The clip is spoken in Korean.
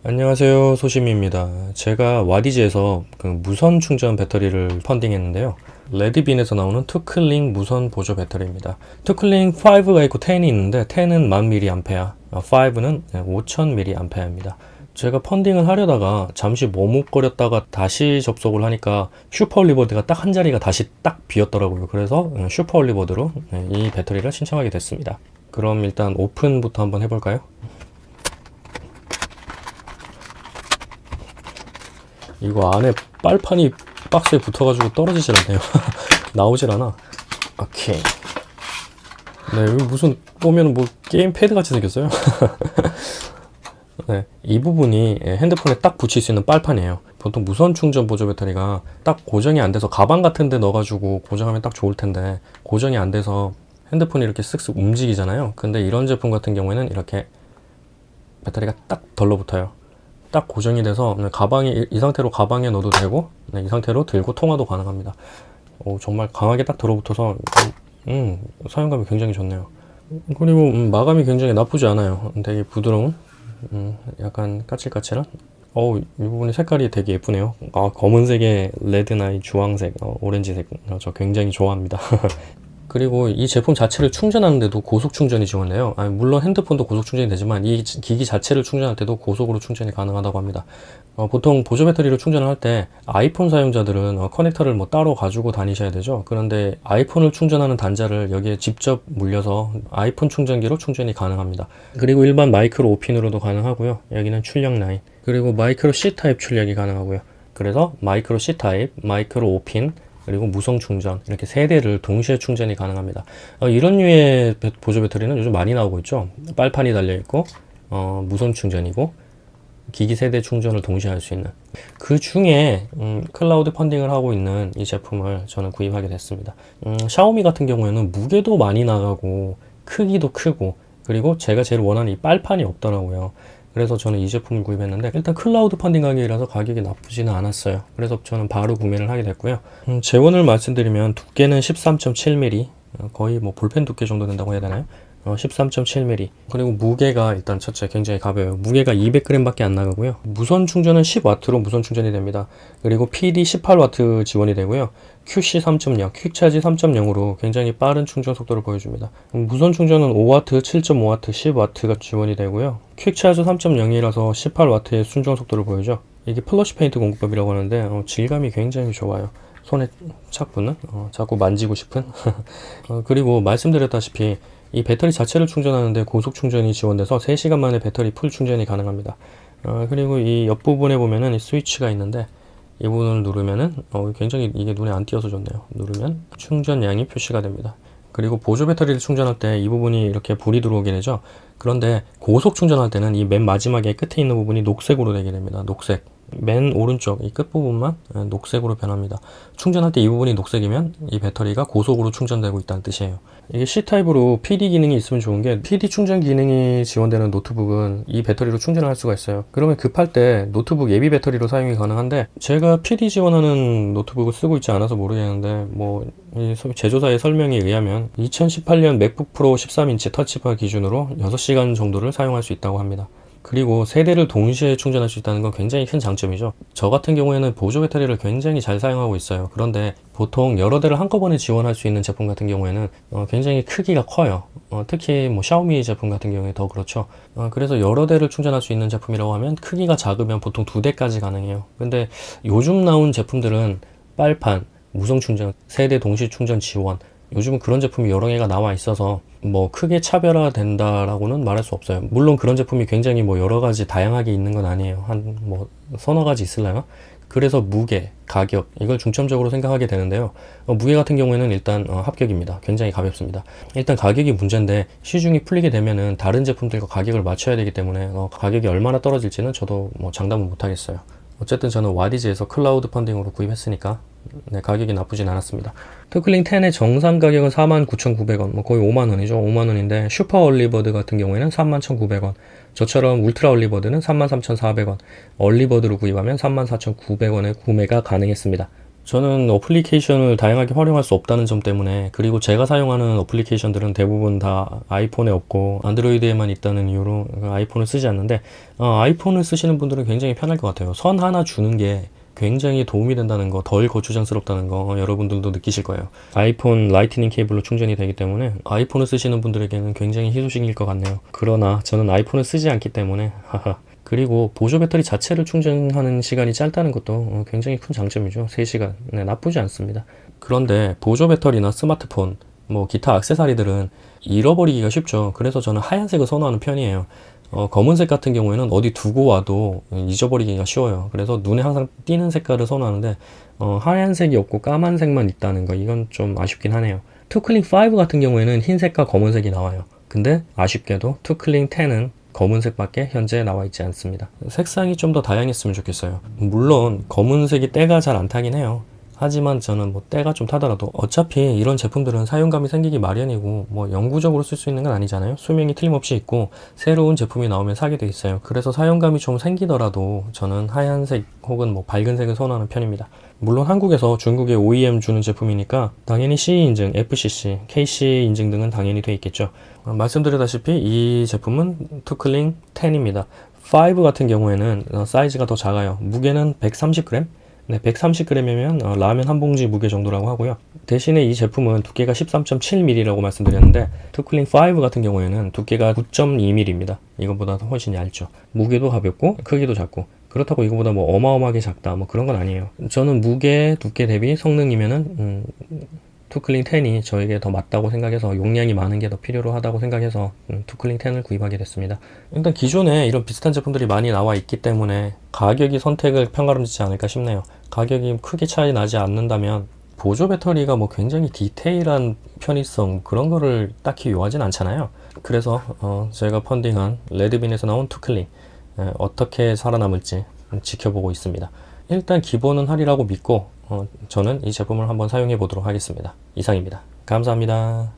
안녕하세요, 소심입니다. 제가 와디즈에서 그 무선 충전 배터리를 펀딩했는데요. 레드빈에서 나오는 투클링 무선 보조 배터리입니다. 투클링 5가 있고 10이 있는데 10은 1000mAh, 5는 5000mAh입니다. 제가 펀딩을 하려다가 잠시 머뭇거렸다가 다시 접속을 하니까 슈퍼 얼리버드가 딱 한 자리가 다시 딱 비었더라고요. 그래서 슈퍼 얼리버드로 이 배터리를 신청하게 됐습니다. 그럼 일단 오픈부터 한번 해볼까요? 이거 안에 빨판이 박스에 붙어가지고 떨어지질 않네요. 나오질 않아. 오케이. 네, 여기 무슨 보면 뭐 게임 패드 같이 생겼어요. 네, 이 부분이 핸드폰에 딱 붙일 수 있는 빨판이에요. 보통 무선 충전 보조 배터리가 딱 고정이 안 돼서 가방 같은 데 넣어가지고 고정하면 딱 좋을 텐데 고정이 안 돼서 핸드폰이 이렇게 쓱쓱 움직이잖아요. 근데 이런 제품 같은 경우에는 이렇게 배터리가 딱 덜러붙어요. 딱 고정이 돼서 가방에 이 상태로 가방에 넣어도 되고 이 상태로 들고 통화도 가능합니다. 정말 강하게 딱 들어붙어서 사용감이 굉장히 좋네요. 그리고 마감이 굉장히 나쁘지 않아요. 되게 부드러운 약간 까칠까칠한 이 부분이 색깔이 되게 예쁘네요. 검은색에 레드나 주황색, 오렌지색 저 굉장히 좋아합니다. 그리고 이 제품 자체를 충전하는데도 고속 충전이 지원돼요. 물론 핸드폰도 고속 충전이 되지만 이 기기 자체를 충전할 때도 고속으로 충전이 가능하다고 합니다. 보통 보조 배터리를 충전을 할 때 아이폰 사용자들은 커넥터를 뭐 따로 가지고 다니셔야 되죠. 그런데 아이폰을 충전하는 단자를 여기에 직접 물려서 아이폰 충전기로 충전이 가능합니다. 그리고 일반 마이크로 5핀으로도 가능하고요. 여기는 출력 라인, 그리고 마이크로 C 타입 출력이 가능하고요. 그래서 마이크로 C 타입, 마이크로 5핀, 그리고 무선 충전, 이렇게 세 대를 동시에 충전이 가능합니다. 이런 류의 보조 배터리는 요즘 많이 나오고 있죠. 빨판이 달려있고 무선 충전이고 기기 세대 충전을 동시에 할 수 있는, 그 중에 클라우드 펀딩을 하고 있는 이 제품을 저는 구입하게 됐습니다. 샤오미 같은 경우에는 무게도 많이 나가고 크기도 크고, 그리고 제가 제일 원하는 이 빨판이 없더라고요. 그래서 저는 이 제품을 구입했는데 일단 클라우드 펀딩 가격이라서 가격이 나쁘지는 않았어요. 그래서 저는 바로 구매를 하게 됐고요. 재원을 말씀드리면 두께는 13.7mm, 거의 뭐 볼펜 두께 정도 된다고 해야 되나요? 13.7mm. 그리고 무게가 일단 첫째 굉장히 가벼워요. 무게가 200g 밖에 안 나가고요. 무선 충전은 10W로 무선 충전이 됩니다. 그리고 PD 18W 지원이 되고요. QC 3.0, 퀵차지 3.0으로 굉장히 빠른 충전 속도를 보여줍니다. 무선 충전은 5W, 7.5W, 10W가 지원이 되고요. 퀵차지 3.0이라서 18W의 순정 속도를 보여줘. 이게 플러시 페인트 공급법이라고 하는데 질감이 굉장히 좋아요. 손에 착 붙는, 자꾸 만지고 싶은. 그리고 말씀드렸다시피 이 배터리 자체를 충전하는데 고속 충전이 지원돼서 3시간 만에 배터리 풀 충전이 가능합니다. 그리고 이 옆부분에 보면은 이 스위치가 있는데 이 부분을 누르면은 굉장히 이게 눈에 안 띄어서 좋네요. 누르면 충전량이 표시가 됩니다. 그리고 보조 배터리를 충전할 때 이 부분이 이렇게 불이 들어오게 되죠. 그런데 고속 충전할 때는 이 맨 마지막에 끝에 있는 부분이 녹색으로 되게 됩니다. 녹색. 맨 오른쪽 이 끝부분만 녹색으로 변합니다. 충전할 때 이 부분이 녹색이면 이 배터리가 고속으로 충전되고 있다는 뜻이에요. 이게 C타입으로 PD 기능이 있으면 좋은 게, PD 충전 기능이 지원되는 노트북은 이 배터리로 충전을 할 수가 있어요. 그러면 급할 때 노트북 예비 배터리로 사용이 가능한데, 제가 PD 지원하는 노트북을 쓰고 있지 않아서 모르겠는데 이 제조사의 설명에 의하면 2018년 맥북 프로 13인치 터치바 기준으로 6시간 정도를 사용할 수 있다고 합니다. 그리고 세 대를 동시에 충전할 수 있다는 건 굉장히 큰 장점이죠. 저 같은 경우에는 보조 배터리를 굉장히 잘 사용하고 있어요. 그런데 보통 여러 대를 한꺼번에 지원할 수 있는 제품 같은 경우에는 굉장히 크기가 커요. 특히 뭐 샤오미 제품 같은 경우에 더 그렇죠. 그래서 여러 대를 충전할 수 있는 제품이라고 하면 크기가 작으면 보통 2대까지 가능해요. 근데 요즘 나온 제품들은 빨판, 무선 충전, 세 대 동시 충전 지원, 요즘은 그런 제품이 여러 개가 나와 있어서 뭐 크게 차별화된다라고는 말할 수 없어요. 물론 그런 제품이 굉장히 뭐 여러 가지 다양하게 있는 건 아니에요. 한 뭐 서너 가지 있을려나? 그래서 무게, 가격, 이걸 중점적으로 생각하게 되는데요. 무게 같은 경우에는 일단 합격입니다. 굉장히 가볍습니다. 일단 가격이 문제인데 시중이 풀리게 되면은 다른 제품들과 가격을 맞춰야 되기 때문에 가격이 얼마나 떨어질지는 저도 뭐 장담은 못하겠어요. 어쨌든 저는 와디즈에서 클라우드 펀딩으로 구입했으니까 가격이 나쁘진 않았습니다. 투클링 10의 정상 가격은 49,900원, 거의 5만원이죠. 5만원인데 슈퍼 얼리버드 같은 경우에는 31,900원, 저처럼 울트라 얼리버드는 33,400원, 얼리버드로 구입하면 34,900원에 구매가 가능했습니다. 저는 어플리케이션을 다양하게 활용할 수 없다는 점 때문에, 그리고 제가 사용하는 어플리케이션들은 대부분 다 아이폰에 없고 안드로이드에만 있다는 이유로 아이폰을 쓰지 않는데, 아이폰을 쓰시는 분들은 굉장히 편할 것 같아요. 선 하나 주는 게 굉장히 도움이 된다는 거, 덜 거추장스럽다는 거 여러분들도 느끼실 거예요. 아이폰 라이트닝 케이블로 충전이 되기 때문에 아이폰을 쓰시는 분들에게는 굉장히 희소식일 것 같네요. 그러나 저는 아이폰을 쓰지 않기 때문에 하하. 그리고 보조 배터리 자체를 충전하는 시간이 짧다는 것도 굉장히 큰 장점이죠. 3시간. 네, 나쁘지 않습니다. 그런데 보조 배터리나 스마트폰, 뭐 기타 액세서리들은 잃어버리기가 쉽죠. 그래서 저는 하얀색을 선호하는 편이에요. 검은색 같은 경우에는 어디 두고 와도 잊어버리기가 쉬워요. 그래서 눈에 항상 띄는 색깔을 선호하는데, 하얀색이 없고 까만색만 있다는 거, 이건 좀 아쉽긴 하네요. 투클링 5 같은 경우에는 흰색과 검은색이 나와요. 근데 아쉽게도 투클링 10은 검은색밖에 현재 나와 있지 않습니다. 색상이 좀 더 다양했으면 좋겠어요. 물론 검은색이 때가 잘 안 타긴 해요. 하지만 저는 뭐 때가 좀 타더라도 어차피 이런 제품들은 사용감이 생기기 마련이고, 뭐 영구적으로 쓸 수 있는 건 아니잖아요. 수명이 틀림없이 있고 새로운 제품이 나오면 사게 돼 있어요. 그래서 사용감이 좀 생기더라도 저는 하얀색 혹은 뭐 밝은 색을 선호하는 편입니다. 물론 한국에서 중국의 OEM 주는 제품이니까 당연히 CE 인증, FCC, KC 인증 등은 당연히 돼 있겠죠. 말씀드렸다시피 이 제품은 투클링 10입니다. 5 같은 경우에는 사이즈가 더 작아요. 무게는 130g? 네, 130g이면 라면 한 봉지 무게 정도라고 하고요. 대신에 이 제품은 두께가 13.7mm라고 말씀드렸는데, 투클링 5 같은 경우에는 두께가 9.2mm입니다. 이거보다 훨씬 얇죠. 무게도 가볍고 크기도 작고, 그렇다고 이거보다 뭐 어마어마하게 작다 뭐 그런 건 아니에요. 저는 무게, 두께 대비 성능이면은 투클링 10이 저에게 더 맞다고 생각해서, 용량이 많은 게 더 필요로 하다고 생각해서 투클링 10을 구입하게 됐습니다. 일단 기존에 이런 비슷한 제품들이 많이 나와 있기 때문에 가격이 선택을 편가름지지 않을까 싶네요. 가격이 크게 차이 나지 않는다면, 보조 배터리가 뭐 굉장히 디테일한 편의성 그런 거를 딱히 요하진 않잖아요. 그래서 제가 펀딩한 레드빈에서 나온 투클링 어떻게 살아남을지 지켜보고 있습니다. 일단 기본은 하리라고 믿고 저는 이 제품을 한번 사용해 보도록 하겠습니다. 이상입니다. 감사합니다.